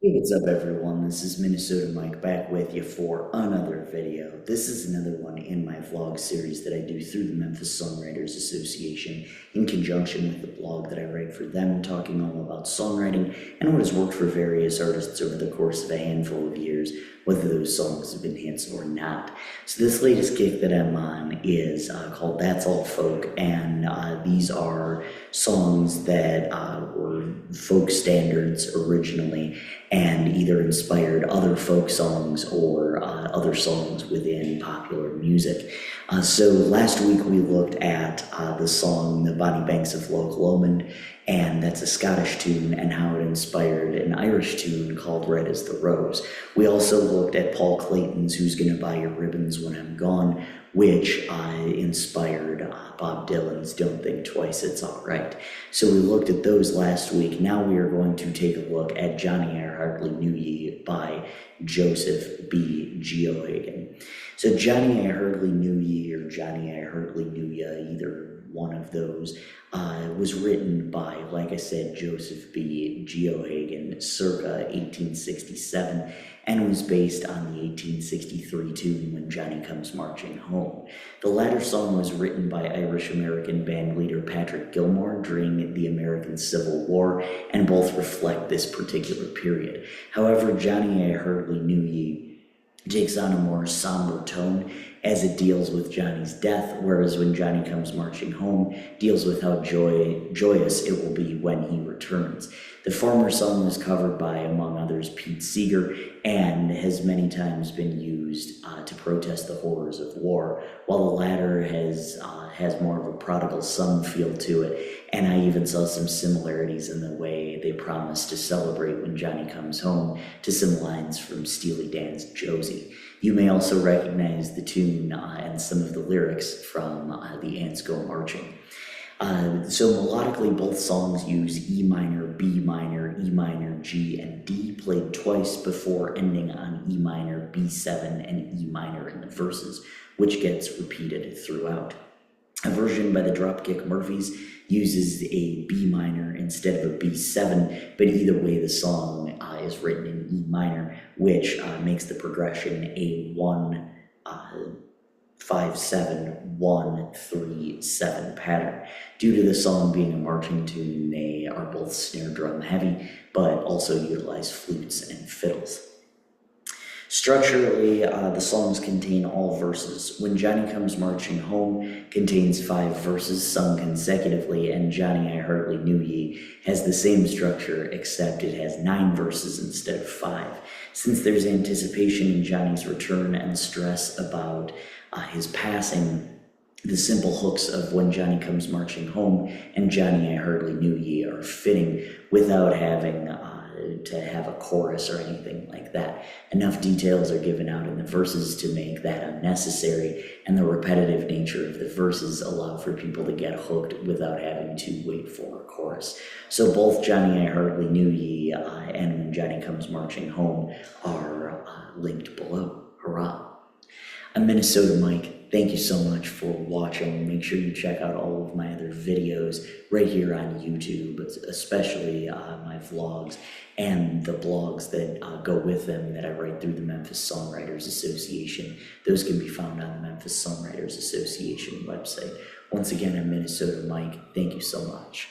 Hey, what's up everyone? This is Minnesota Mike back with you for another video. This is another one in my vlog series that I do through the Memphis Songwriters Association in conjunction with the blog that I write for them, talking all about songwriting and what has worked for various artists over the course of a handful of years, whether those songs have been hits or not. So this latest kick that I'm on is called That's All Folk, and these are songs that were folk standards originally and either inspired other folk songs or other songs within popular music. So last week we looked at the song The Bonnie Banks of Loch Lomond, and that's a Scottish tune, and how it inspired an Irish tune called Red as the Rose. We also looked at Paul Clayton's Who's Gonna Buy Your Ribbons When I'm Gone, which inspired Bob Dylan's Don't Think Twice, It's Alright. So we looked at those last week. Now we are going to take a look at Johnny I Hardly Knew Ye by Joseph B. Geoghegan. So Johnny I Hardly Knew Ye, or Johnny I Hardly Knew Ya, either one of those, was written by, like I said, Joseph B. Geoghegan circa 1867, and was based on the 1863 tune When Johnny Comes Marching Home. The latter song was written by Irish-American band leader Patrick Gilmore during the American Civil War, and both reflect this particular period. However, Johnny I Hardly Knew Ye takes on a more somber tone as it deals with Johnny's death, whereas When Johnny Comes Marching Home deals with how joyous it will be when he returns. The former song was covered by, among others, Pete Seeger, and has many times been used to protest the horrors of war, while the latter has more of a prodigal son feel to it, and I even saw some similarities in the way they promise to celebrate When Johnny Comes Home to some lines from Steely Dan's Josie. You may also recognize the tune and some of the lyrics from The Ants Go Marching. So melodically, both songs use E minor, B minor, E minor, G, and D, played twice before ending on E minor, B7, and E minor in the verses, which gets repeated throughout. A version by the Dropkick Murphys uses a B minor instead of a B7, but either way the song is written in E minor, which makes the progression a 1, 5, 7, 1, 3, 7 pattern. Due to the song being a marching tune, they are both snare drum heavy, but also utilize flutes and fiddles. Structurally, the songs contain all verses. When Johnny Comes Marching Home contains 5 verses sung consecutively, and Johnny I Hardly Knew Ye has the same structure, except it has 9 verses instead of 5. Since there's anticipation in Johnny's return and stress about his passing, the simple hooks of When Johnny Comes Marching Home and Johnny I Hardly Knew Ye are fitting without having to have a chorus or anything like that. Enough details are given out in the verses to make that unnecessary, and the repetitive nature of the verses allow for people to get hooked without having to wait for a chorus. So both Johnny I Hardly Knew Ye and When Johnny Comes Marching Home are linked below. Hurrah! I'm Minnesota Mike. Thank you so much for watching. Make sure you check out all of my other videos right here on YouTube, especially my vlogs and the blogs that go with them that I write through the Memphis Songwriters Association. Those can be found on the Memphis Songwriters Association website. Once again, I'm Minnesota Mike. Thank you so much.